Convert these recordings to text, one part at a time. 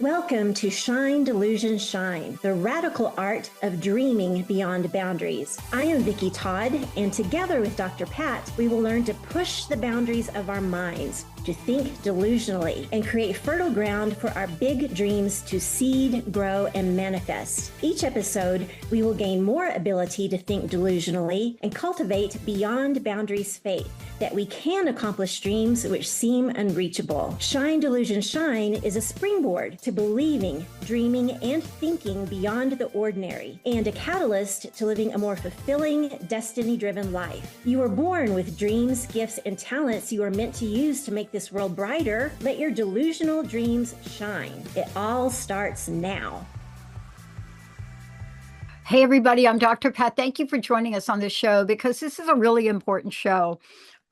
Welcome to Shine, Delusion, Shine, the radical art of dreaming beyond boundaries. I am Vicki Todd, and together with Dr. Pat, we will learn to push the boundaries of our minds, to think delusionally, and create fertile ground for our big dreams to seed, grow, and manifest. Each episode, we will gain more ability to think delusionally and cultivate beyond boundaries faith that we can accomplish dreams which seem unreachable. Shine, Delusion, Shine is a springboard to believing, dreaming, and thinking beyond the ordinary, and a catalyst to living a more fulfilling, destiny-driven life. You are born with dreams, gifts, and talents you are meant to use to make this world brighter. Let your delusional dreams shine. It all starts now. Hey, everybody, I'm Dr. Pat. Thank you for joining us on this show because this is a really important show.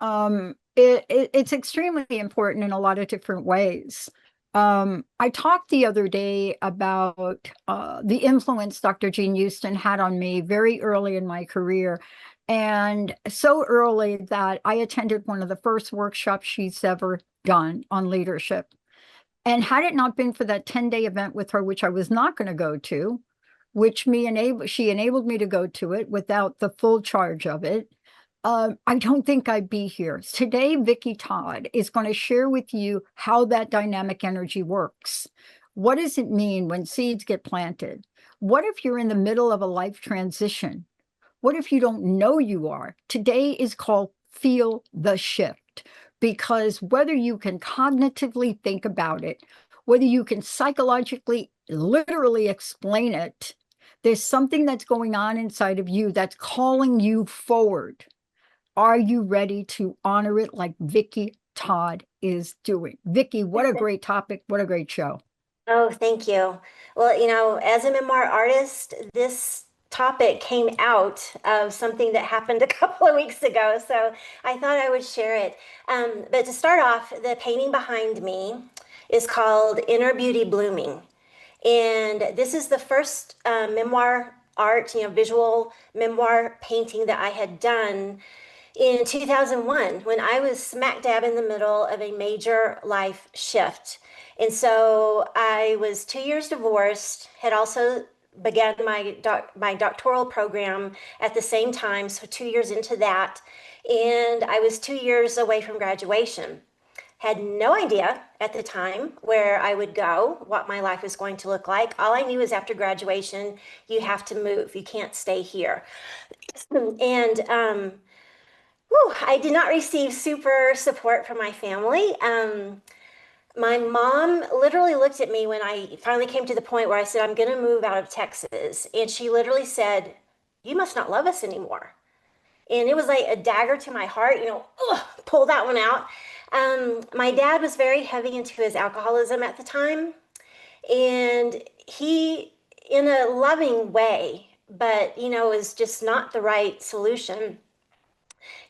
It's extremely important in a lot of different ways. I talked the other day about the influence Dr. Jean Houston had on me very early in my career. And so early that I attended one of the first workshops she's ever done on leadership. And had it not been for that 10-day event with her, which I was not going to go to, which she enabled me to go to it without the full charge of it, I don't think I'd be here. Today, Vicki Todd is going to share with you how that dynamic energy works. What does it mean when seeds get planted? What if you're in the middle of a life transition? What if you don't know you are? Today is called Feel the Shift, because whether you can cognitively think about it, whether you can psychologically, literally explain it, there's something that's going on inside of you that's calling you forward. Are you ready to honor it like Vicki Todd is doing? Vicki, what a great topic. What a great show. Oh, thank you. Well, as a memoir artist, this topic came out of something that happened a couple of weeks ago, so I thought I would share it. But to start off, the painting behind me is called Inner Beauty Blooming. And this is the first memoir art, visual memoir painting that I had done in 2001 when I was smack dab in the middle of a major life shift. And so I was 2 years divorced, had also began my doctoral program at the same time, so 2 years into that. And I was 2 years away from graduation. Had no idea at the time where I would go, what my life was going to look like. All I knew is after graduation, you have to move. You can't stay here. And I did not receive super support from my family. My mom literally looked at me when I finally came to the point where I said, I'm going to move out of Texas. And she literally said, you must not love us anymore. And it was like a dagger to my heart, pull that one out. My dad was very heavy into his alcoholism at the time. And he, in a loving way, but, was just not the right solution.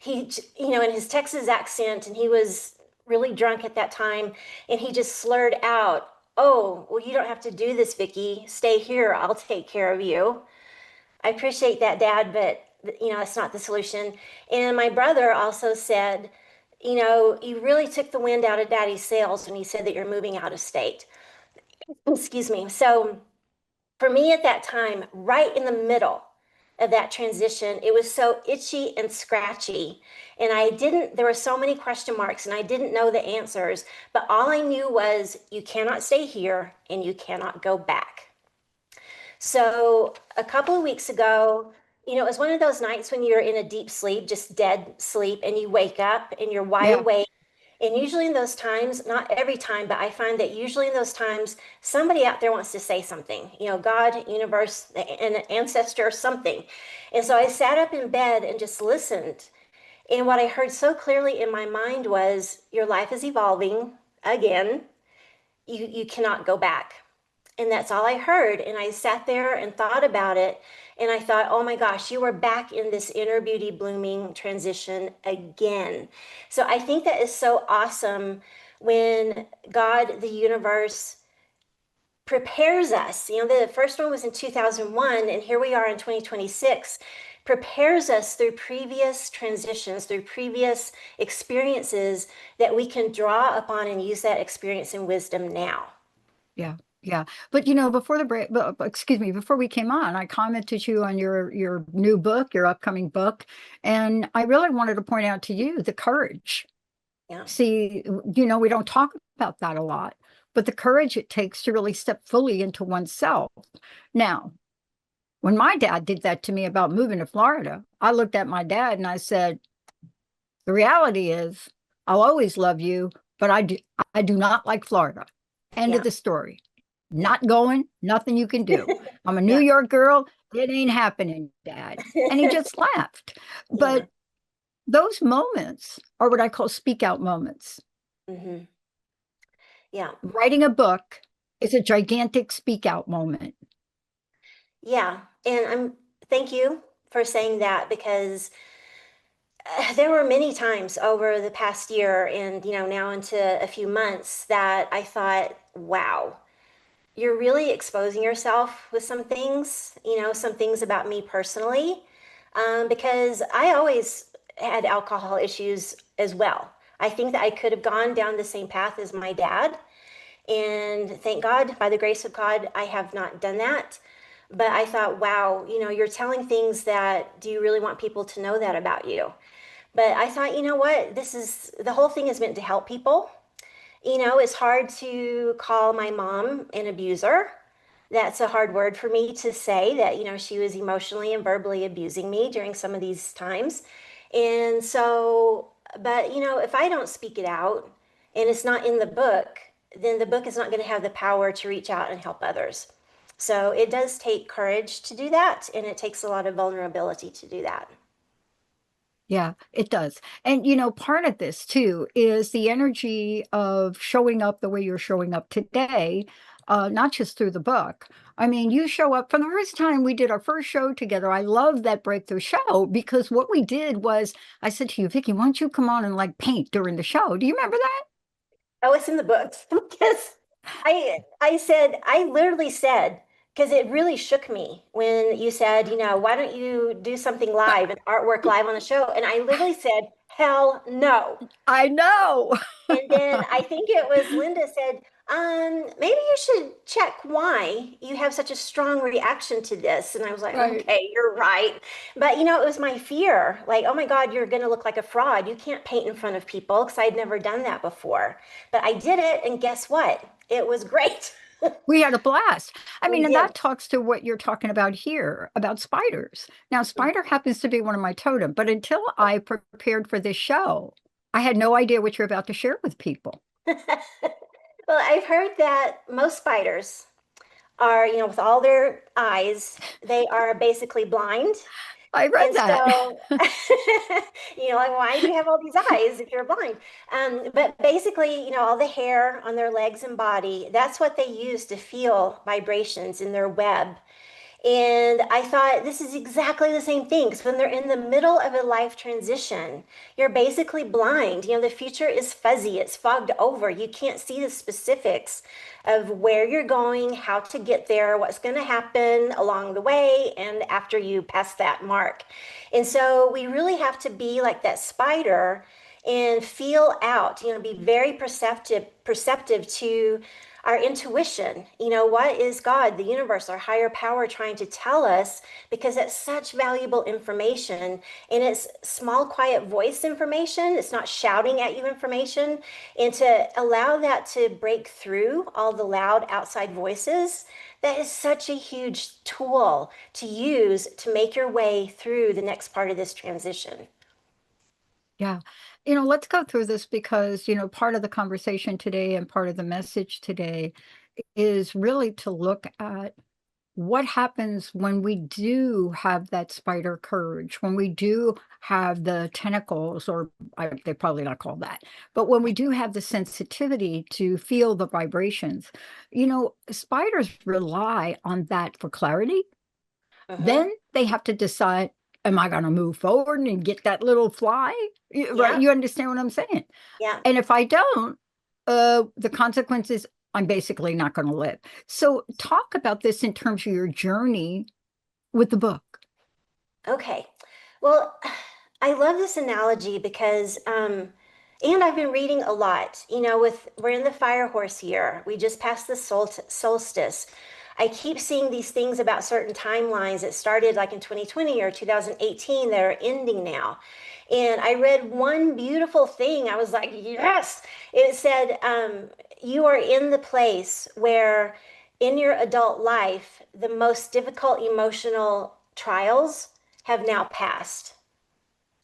He, in his Texas accent, and he was really drunk at that time, and he just slurred out, oh, well, you don't have to do this, Vicki. Stay here. I'll take care of you. I appreciate that, Dad, but, it's not the solution. And my brother also said, you really took the wind out of Daddy's sails when he said that you're moving out of state. Excuse me. So for me at that time, right in the middle of that transition, it was so itchy and scratchy. And there were so many question marks and I didn't know the answers, but all I knew was you cannot stay here and you cannot go back. So a couple of weeks ago, it was one of those nights when you're in a deep sleep, just dead sleep, and you wake up and you're wide awake. And usually in those times, not every time, but I find that usually in those times, somebody out there wants to say something, God, universe, an ancestor, something. And so I sat up in bed and just listened. And what I heard so clearly in my mind was, your life is evolving again. You cannot go back. And that's all I heard. And I sat there and thought about it. And I thought, oh my gosh, you are back in this inner beauty blooming transition again. So I think that is so awesome when God, the universe, prepares us. The first one was in 2001, and here we are in 2026, prepares us through previous transitions, through previous experiences that we can draw upon and use that experience and wisdom now. Yeah. Yeah. But before the break, excuse me, before we came on, I commented you on your new book, your upcoming book, and I really wanted to point out to you the courage. Yeah. See, we don't talk about that a lot, but the courage it takes to really step fully into oneself. Now, when my dad did that to me about moving to Florida, I looked at my dad and I said, the reality is I'll always love you, but I do not like Florida. End of Yeah. the story. Yeah. Not going, nothing you can do. I'm a New Yeah. York girl. It ain't happening, Dad. And he just laughed. Yeah. But those moments are what I call speak out moments. Hmm. Yeah. Writing a book is a gigantic speak out moment. Yeah. And thank you for saying that because there were many times over the past year and, now into a few months that I thought, wow, you're really exposing yourself with some things, some things about me personally, because I always had alcohol issues as well. I think that I could have gone down the same path as my dad. And thank God, by the grace of God, I have not done that. But I thought, wow, you're telling things that do you really want people to know that about you? But I thought, you know what? The whole thing is meant to help people. It's hard to call my mom an abuser. That's a hard word for me to say that, she was emotionally and verbally abusing me during some of these times. And so, but, if I don't speak it out and it's not in the book, then the book is not going to have the power to reach out and help others. So it does take courage to do that, and it takes a lot of vulnerability to do that. Yeah, it does. And part of this too is the energy of showing up the way you're showing up today, not just through the book. I mean, you show up from the first time we did our first show together. I love that breakthrough show because what we did was I said to you, Vicki, why don't you come on and like paint during the show? Do you remember that? Oh, it's in the books because I literally said, because it really shook me when you said, why don't you do something live and artwork live on the show? And I literally said, hell no. I know. And then I think it was Linda said, maybe you should check why you have such a strong reaction to this. And I was like, Right. okay, you're right. But it was my fear, like, oh my God, you're going to look like a fraud. You can't paint in front of people because I'd never done that before. But I did it, and guess what? It was great. We had a blast. I We mean, and did. that talks to what you're talking about here about spiders. Now, spider happens to be one of my totem, but until I prepared for this show, I had no idea what you're about to share with people. Well, I've heard that most spiders are, with all their eyes, they are basically blind. I read And that. so, like, why do you have all these eyes if you're blind? But basically, all the hair on their legs and body, that's what they use to feel vibrations in their web. And I thought this is exactly the same thing because when they're in the middle of a life transition, you're basically blind. The future is fuzzy, it's fogged over. You can't see the specifics of where you're going, how to get there, what's going to happen along the way, and after you pass that mark. And so we really have to be like that spider and feel out, be very perceptive to our intuition. What is God, the universe, our higher power trying to tell us? Because it's such valuable information and it's small, quiet voice information. It's not shouting at you information. And to allow that to break through all the loud outside voices, that is such a huge tool to use to make your way through the next part of this transition. Yeah. Let's go through this because, part of the conversation today and part of the message today is really to look at what happens when we do have that spider courage, when we do have the tentacles, or they probably not call that, but when we do have the sensitivity to feel the vibrations, spiders rely on that for clarity. Hmm. Then they have to decide, am I going to move forward and get that little fly? Right? Yeah, You understand what I'm saying? yeah. And if I don't, the consequences, I'm basically not going to live. So, talk about this in terms of your journey with the book. Okay. Well, I love this analogy because And I've been reading a lot. We're in the fire horse year. We just passed the solstice. I keep seeing these things about certain timelines that started like in 2020 or 2018 that are ending now. And I read one beautiful thing. I was like, yes. It said, you are in the place where in your adult life, the most difficult emotional trials have now passed.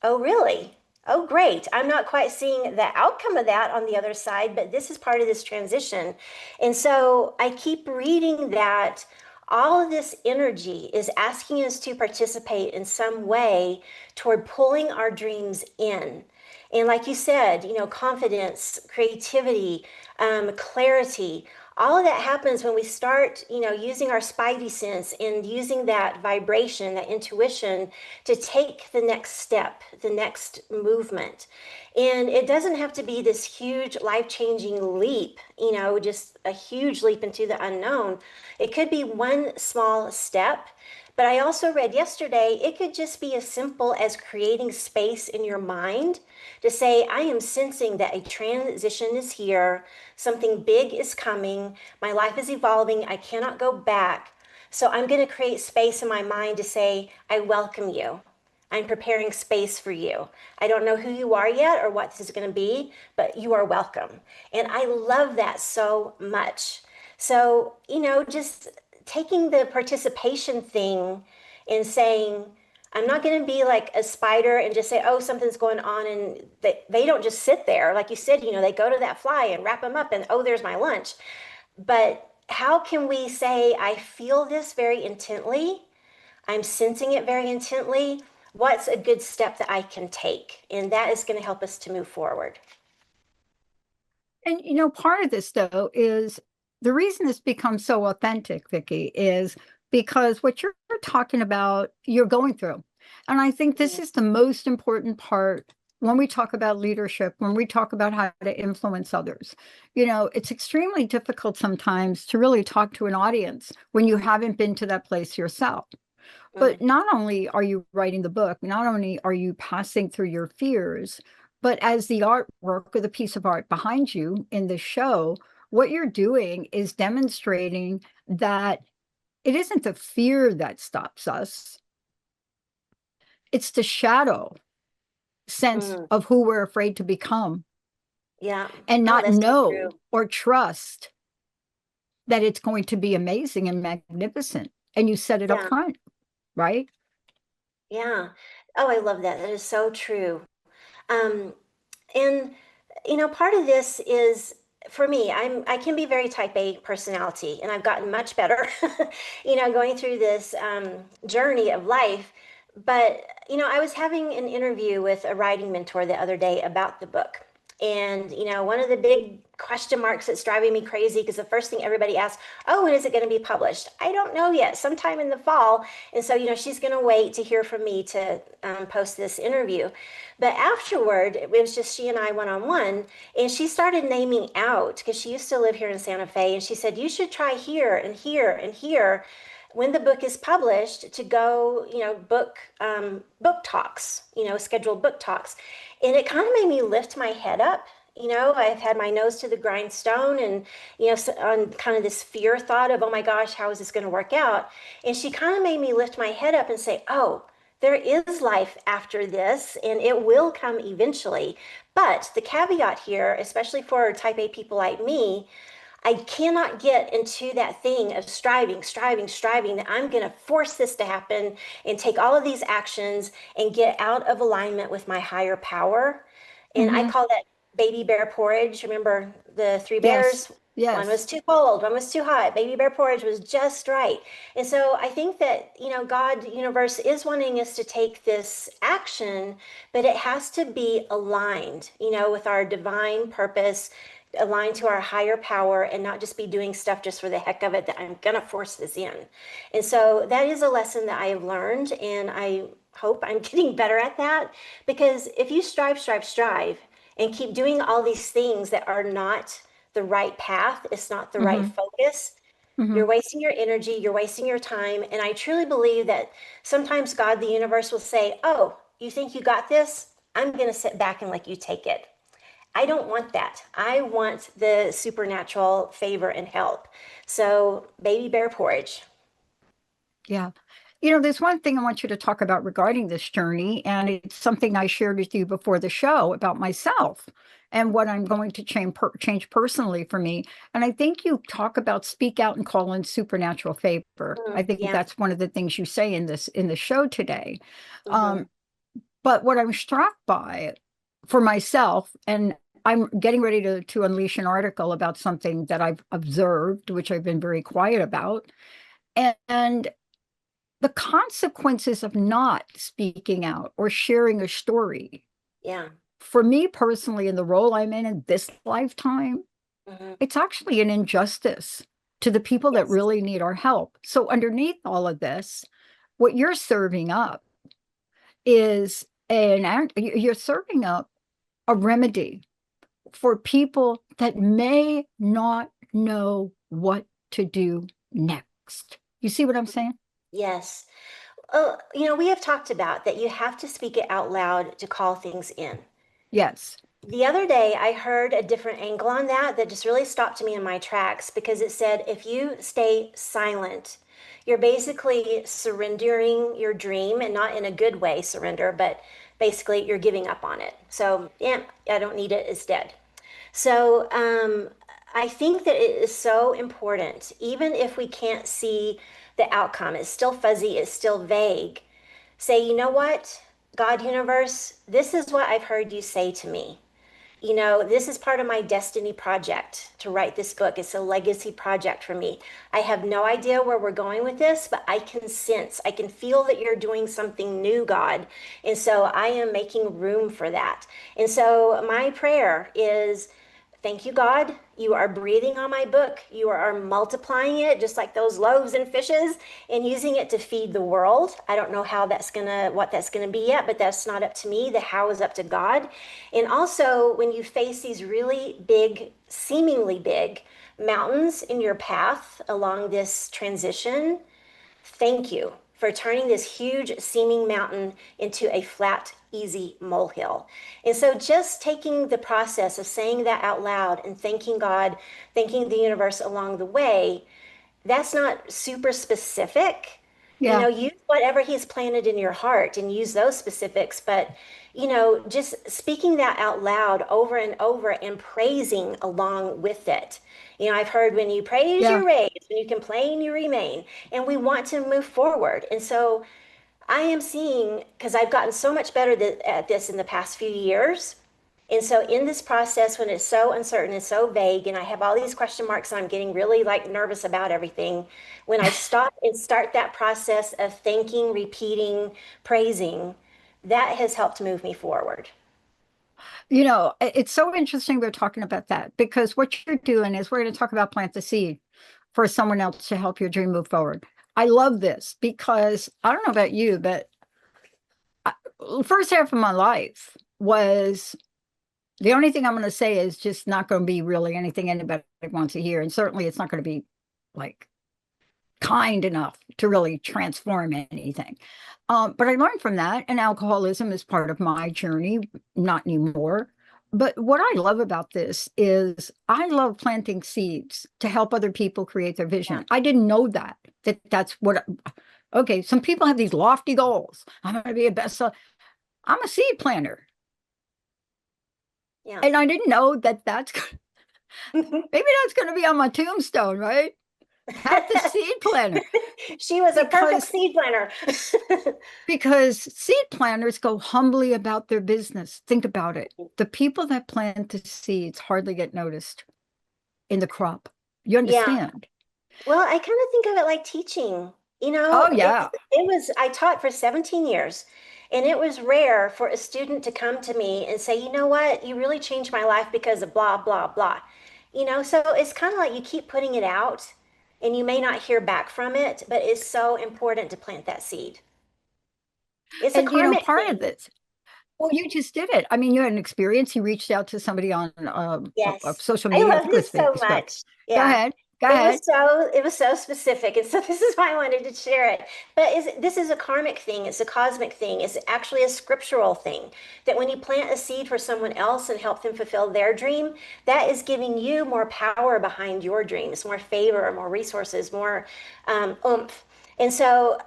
Oh, really? Oh, great. I'm not quite seeing the outcome of that on the other side, but this is part of this transition. And so I keep reading that all of this energy is asking us to participate in some way toward pulling our dreams in. And like you said, confidence, creativity, clarity, all of that happens when we start, using our spidey sense and using that vibration, that intuition to take the next step, the next movement. And it doesn't have to be this huge life-changing leap, just a huge leap into the unknown. It could be one small step. But I also read yesterday, it could just be as simple as creating space in your mind to say, I am sensing that a transition is here, something big is coming, my life is evolving, I cannot go back. So I'm going to create space in my mind to say, I welcome you. I'm preparing space for you. I don't know who you are yet or what this is going to be, but you are welcome. And I love that so much. So, just taking the participation thing and saying, I'm not going to be like a spider and just say, oh, something's going on. And they don't just sit there. Like you said, they go to that fly and wrap them up and, oh, there's my lunch. But how can we say, I feel this very intently? I'm sensing it very intently. What's a good step that I can take? And that is going to help us to move forward. And part of this though is the reason this becomes so authentic, Vicki, is because what you're talking about, you're going through. And I think this Mhm. is the most important part when we talk about leadership, when we talk about how to influence others. It's extremely difficult sometimes to really talk to an audience when you haven't been to that place yourself. But Mhm. not only are you writing the book, not only are you passing through your fears, but as the artwork or the piece of art behind you in the show, what you're doing is demonstrating that it isn't the fear that stops us, it's the shadow sense Mhm. of who we're afraid to become Yeah. and Oh, not that's so know true. or trust that it's going to be amazing and magnificent. And you set it up Yeah. front, right? Yeah. Oh, I love that. That is so true. Um, and part of this is for me, I can be very type A personality, and I've gotten much better, going through this journey of life. But I was having an interview with a writing mentor the other day about the book. And one of the big question marks that's driving me crazy because the first thing everybody asks, oh, when is it going to be published? I don't know yet, sometime in the fall. And so, she's going to wait to hear from me to post this interview. But afterward, it was just she and I one on one, and she started naming out because she used to live here in Santa Fe, and she said, you should try here and here and here when the book is published to go, book talks, scheduled book talks. And it kind of made me lift my head up. I've had my nose to the grindstone and, on kind of this fear thought of, oh my gosh, how is this going to work out? And she kind of made me lift my head up and say, oh, there is life after this and it will come eventually. But the caveat here, especially for type A people like me, I cannot get into that thing of striving, that I'm going to force this to happen and take all of these actions and get out of alignment with my higher power. And I Mm-hmm. call that baby bear porridge. Remember the three Yes, bears? One yes. was too cold, one was too hot. Baby bear porridge was just right. And so I think that, God, the universe is wanting us to take this action, but it has to be aligned, with our divine purpose, aligned to our higher power, and not just be doing stuff just for the heck of it, that I'm going to force this in. And so that is a lesson that I have learned, and I hope I'm getting better at that. Because if you strive, and keep doing all these things that are not the right path, it's not the right Mm-hmm. focus, Mm-hmm. you're wasting your energy, you're wasting your time. And I truly believe that sometimes God, the universe, will say, oh, you think you got this? I'm going to sit back and let you take it. I don't want that. I want the supernatural favor and help. So, baby bear porridge. Yeah. There's one thing I want you to talk about regarding this journey, and it's something I shared with you before the show about myself and what I'm going to change personally for me. And I think you talk about speak out and call in supernatural favor. I think Yeah. that's one of the things you say in the show today. Hmm. Um, but what I'm struck by for myself, and I'm getting ready to unleash an article about something that I've observed, which I've been very quiet about. And the consequences of not speaking out or sharing a story, Yeah. for me personally, in the role I'm in this lifetime, Hmm. it's actually an injustice to the people that Yes. really need our help. So, underneath all of this, what you're serving up is you're serving up a remedy for people that may not know what to do next. You see what I'm saying? Yes. Oh, we have talked about that you have to speak it out loud to call things in. Yes. The other day, I heard a different angle on that just really stopped me in my tracks because it said if you stay silent, you're basically surrendering your dream and not in a good way, surrender, but basically you're giving up on it. So, yeah, I don't need it, it's dead. So, I think that it is so important, even if we can't see the outcome, it's still fuzzy, it's still vague. Say, you know what, God, universe, this is what I've heard you say to me. This is part of my destiny project to write this book. It's a legacy project for me. I have no idea where we're going with this, but I can sense, I can feel that you're doing something new, God. And so I am making room for that. And so my prayer is, thank you, God. You are breathing on my book. You are multiplying it just like those loaves and fishes and using it to feed the world. I don't know what that's gonna be yet, but that's not up to me. The how is up to God. And also, when you face these really big, seemingly big mountains in your path along this transition, thank you for turning this huge seeming mountain into a flat, easy molehill. And so, just taking the process of saying that out loud and thanking God, thanking the universe along the way, that's not super specific. Yeah. Use whatever he's planted in your heart and use those specifics. But, just speaking that out loud over and over and praising along with it. I've heard when you praise, Yeah. you raise, when you complain, you remain. And we want to move forward. And so I am seeing, because I've gotten so much better at this in the past few years. And so in this process, when it's so uncertain and so vague, and I have all these question marks, and I'm getting really like nervous about everything, when I stop and start that process of thanking, repeating, praising, that has helped move me forward. It's so interesting we're talking about that because what you're doing is we're going to talk about plant the seed for someone else to help your dream move forward. I love this because I don't know about you, but the first half of my life was the only thing I'm going to say is just not going to be really anything anybody wants to hear. And certainly it's not going to be like kind enough to really transform anything. But I learned from that, and alcoholism is part of my journey, not anymore. But what I love about this is I love planting seeds to help other people create their Yeah, vision. I didn't know that's what, okay, some people have these lofty goals. I'm going to be a bestseller. I'm a seed planter. yeah. And I didn't know that's, maybe that's going to be on my tombstone, right? Pat the seed planter. She was a perfect Because seed planner. because seed planters go humbly about their business. Think about it. The people that plant the seeds hardly get noticed in the crop. You Yeah. understand? Well, I kind of think of it like teaching. Oh It's yeah. it was I taught for 17 years, and it was rare for a student to come to me and say, "You know what? You really changed my life because of blah blah blah." So it's kind of like you keep putting it out and you may not hear back from it, but it's so important to plant that seed. It's a And karmic part of thing. this, well, you just did it. I mean, you had an experience. You reached out to somebody on Yes. social I media. I love think it was this so Facebook. much. Go Yeah. ahead. Go ahead. It was so specific, and so this is why I wanted to share it. But this is a karmic thing, it's a cosmic thing, it's actually a scriptural thing that when you plant a seed for someone else and help them fulfill their dream, that is giving you more power behind your dreams, more favor, more resources, more oomph. And so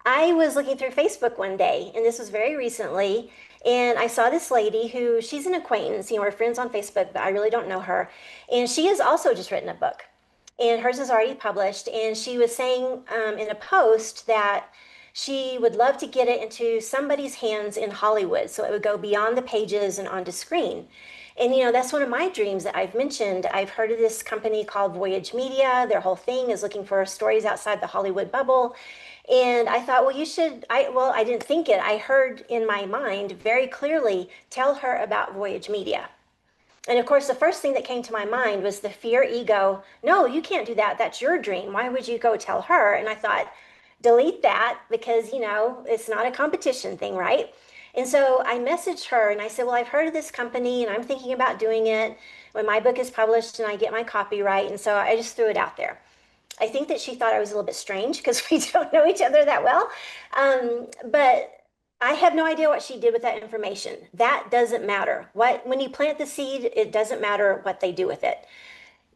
I was looking through Facebook one day, and this was very recently, and I saw this lady who she's an acquaintance, we're friends on Facebook, but I really don't know her. And she has also just written a book, and hers is already published. And she was saying in a post that she would love to get it into somebody's hands in Hollywood so it would go beyond the pages and onto screen. And that's one of my dreams that I've mentioned. I've heard of this company called Voyage Media. Their whole thing is looking for stories outside the Hollywood bubble. And I thought, well, I didn't think it. I heard in my mind very clearly, tell her about Voyage Media. And of course, the first thing that came to my mind was the fear ego. No, you can't do that. That's your dream. Why would you go tell her? And I thought, delete that because, it's not a competition thing, right? And so I messaged her and I said, well, I've heard of this company and I'm thinking about doing it when my book is published and I get my copyright. And so I just threw it out there. I think that she thought I was a little bit strange because we don't know each other that well. But I have no idea what she did with that information. That doesn't matter. When you plant the seed, it doesn't matter what they do with it.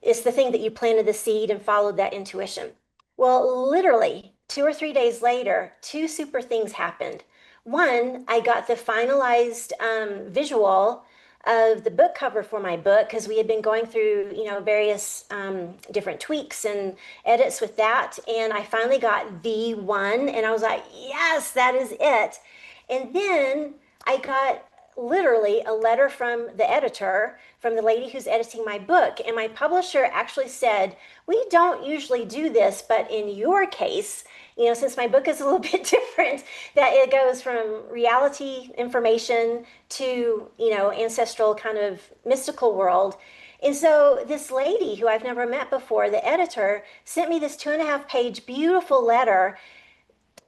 It's the thing that you planted the seed and followed that intuition. Well, literally 2 or 3 days later, two super things happened. One, I got the finalized visual of the book cover for my book because we had been going through, various different tweaks and edits with that. And I finally got the one, and I was like, yes, that is it. And then I got literally a letter from the editor, from the lady who's editing my book. And my publisher actually said, we don't usually do this, but in your case, since my book is a little bit different, that it goes from reality information to, ancestral kind of mystical world. And so this lady who I've never met before, the editor, sent me this 2.5 page beautiful letter.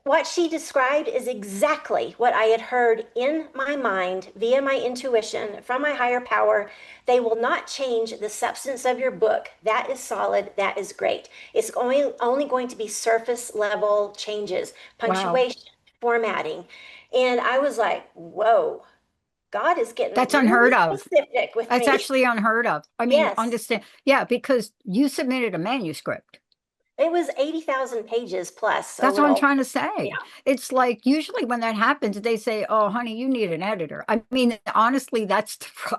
What she described is exactly what I had heard in my mind via my intuition from my higher power. They will not change the substance of your book. That is solid. That is great. It's only going to be surface level changes, Wow. punctuation, formatting. And I was like, whoa, God is getting That's really unheard of. specific with That's me. actually unheard of. I mean, Yes, understand. Yeah, because you submitted a manuscript. it was 80,000 pages plus a That's what I'm little. trying to Yeah. say. It's like usually when that happens, they say, "Oh, honey, you need an editor." I mean, honestly,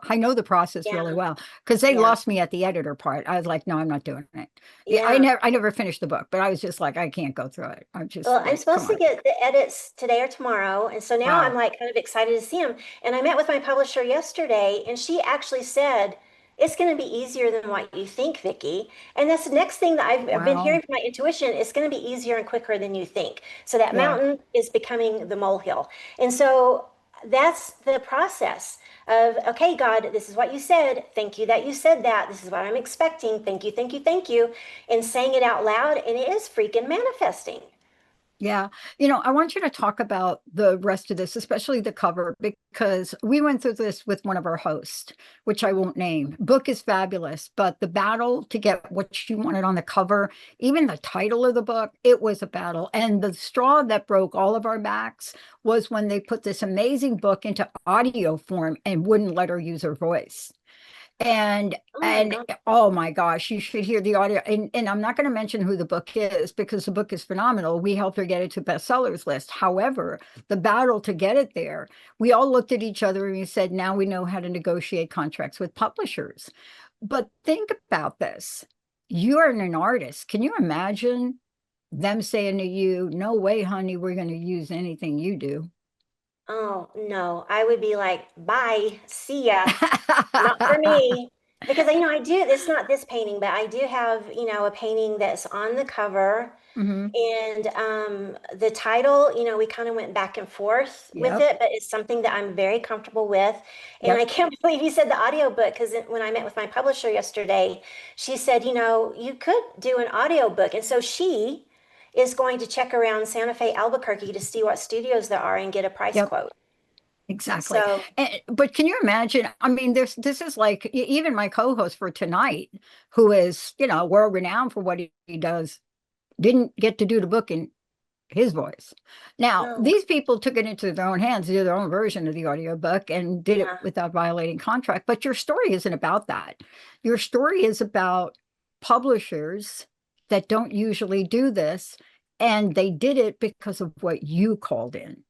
I know the process really Yeah. well because they Yeah. lost me at the editor part. I was like, "No, I'm not doing it." Yeah, Yeah. I never finished the book, but I was just like, I can't go through it. I'm just Well, I'm like, come supposed to on. get the edits today or tomorrow. And so now I'm Wow. like kind of excited to see them. And I met with my publisher yesterday, and she actually said, it's going to be easier than what you think, Vicki. And that's the next thing that I've been Wow. hearing from my intuition. It's going to be easier and quicker than you think. So that Yeah. mountain is becoming the molehill. And so that's the process of, okay, God, this is what you said. Thank you that you said that. This is what I'm expecting. Thank you, thank you, thank you. And saying it out loud. And it is freaking manifesting. Yeah. I want you to talk about the rest of this, especially the cover, because we went through this with one of our hosts, which I won't name. Book is fabulous, but the battle to get what she wanted on the cover, even the title of the book, it was a battle. And the straw that broke all of our backs was when they put this amazing book into audio form and wouldn't let her use her voice. And Oh my and God. oh my gosh, you should hear the audio. And I'm not going to mention who the book is because the book is phenomenal. We helped her get it to bestsellers list. However, the battle to get it there, we all looked at each other and we said, now we know how to negotiate contracts with publishers. But think about this. You're an artist. Can you imagine them saying to you, no way, honey, we're going to use anything you do? Oh, no. I would be like, bye, see ya. Not for me. Because, I do, it's not this painting, but I do have, a painting that's on the cover. Hmm. And the title, we kind of went back and forth with Yep. it, but it's something that I'm very comfortable with. And I Yep. can't believe you said the audiobook because when I met with my publisher yesterday, she said, you could do an audiobook. And so she is going to check around Santa Fe, Albuquerque to see what studios there are and get a price Yep. quote. Exactly. So, But can you imagine? I mean, this is like even my co-host for tonight, who is, world renowned for what he does, didn't get to do the book in his voice. Now, oh, these people took it into their own hands, did their own version of the audiobook and did it yeah. without violating contract. But your story isn't about that. Your story is about publishers that don't usually do this, and they did it because of what you called in.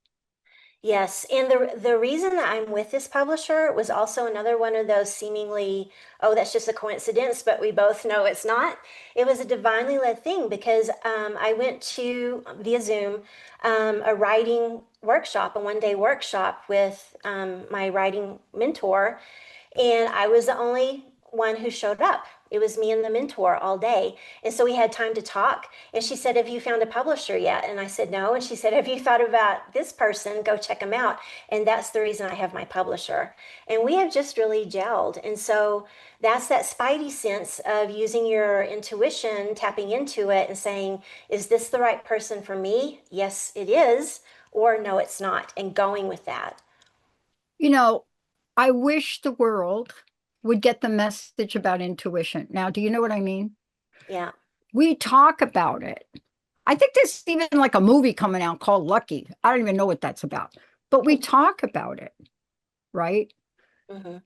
Yes, and the reason that I'm with this publisher was also another one of those seemingly, oh, that's just a coincidence, but we both know it's not. It was a divinely led thing because I went to via Zoom a writing workshop, a 1 day workshop with my writing mentor, and I was the only one who showed up. It was me and the mentor all day. And so we had time to talk. And she said, "Have you found a publisher yet?" And I said, "No." And she said, "Have you thought about this person? Go check them out." And that's the reason I have my publisher. And we have just really gelled. And so that's that spidey sense of using your intuition, tapping into it and saying, "Is this the right person for me? Yes, it is." Or no, it's not. And going with that. You know, I wish the world would get the message about intuition. Now, do you know what I mean? Yeah. We talk about it. I think there's even like a movie coming out called Lucky. I don't even know what that's about, but we talk about it, right? Hmm.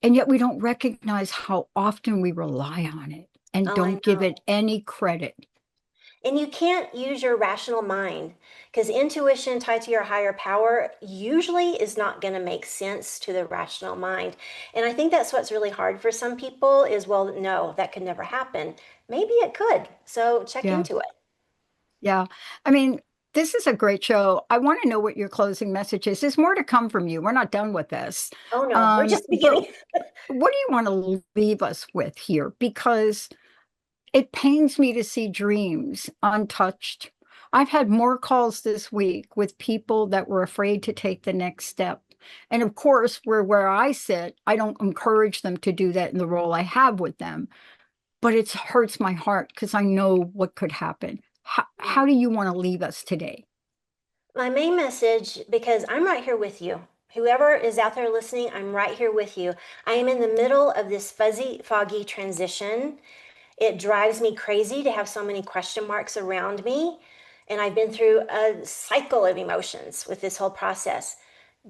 And yet we don't recognize how often we rely on it and Oh, I don't give know. it any credit. And you can't use your rational mind because intuition tied to your higher power usually is not going to make sense to the rational mind. And I think that's what's really hard for some people is, well, no, that could never happen. Maybe it could. So check Yeah. into it. Yeah. I mean, this is a great show. I want to know what your closing message is. There's more to come from you. We're not done with this. Oh, no, we're just But beginning. what do you want to leave us with here? Because it pains me to see dreams untouched. I've had more calls this week with people that were afraid to take the next step. And of course, where I sit, I don't encourage them to do that in the role I have with them, but it hurts my heart because I know what could happen. How do you want to leave us today? My main message, because I'm right here with you. Whoever is out there listening, I'm right here with you. I am in the middle of this fuzzy, foggy transition. It drives me crazy to have so many question marks around me. And I've been through a cycle of emotions with this whole process.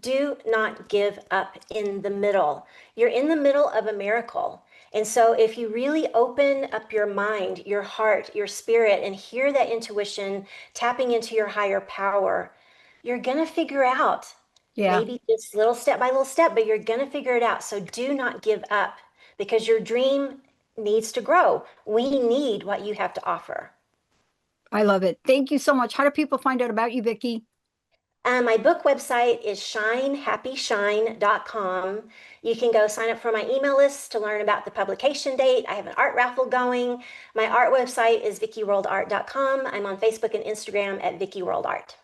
Do not give up in the middle. You're in the middle of a miracle. And so, if you really open up your mind, your heart, your spirit, and hear that intuition tapping into your higher power, you're going to figure out Yeah, maybe just little step by little step, but you're going to figure it out. So, do not give up because your dream needs to grow. We need what you have to offer. I love it. Thank you so much. How do people find out about you, Vicki? My book website is shinehappyshine.com. You can go sign up for my email list to learn about the publication date. I have an art raffle going. My art website is vickiworldart.com. I'm on Facebook and Instagram at vickiworldart.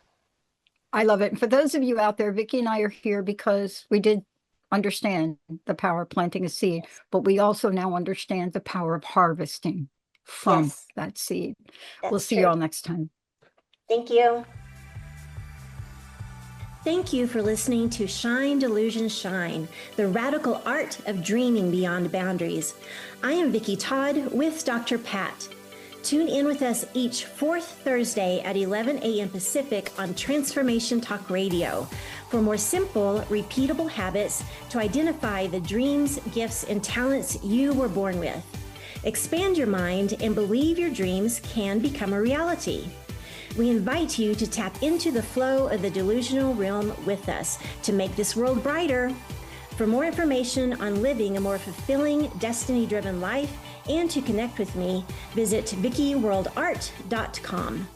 I love it. And for those of you out there, Vicki and I are here because we did understand the power of planting a seed, Yes. but we also now understand the power of harvesting from Yes, that seed. We'll that's see you true. all next time. Thank you. Thank you for listening to Shine Delusion Shine, the radical art of dreaming beyond boundaries. I am Vicki Todd with Dr. Pat. Tune in with us each fourth Thursday at 11 a.m. Pacific on Transformation Talk Radio for more simple, repeatable habits to identify the dreams, gifts, and talents you were born with. Expand your mind and believe your dreams can become a reality. We invite you to tap into the flow of the delusional realm with us to make this world brighter. For more information on living a more fulfilling, destiny-driven life and to connect with me, visit vickiworldart.com.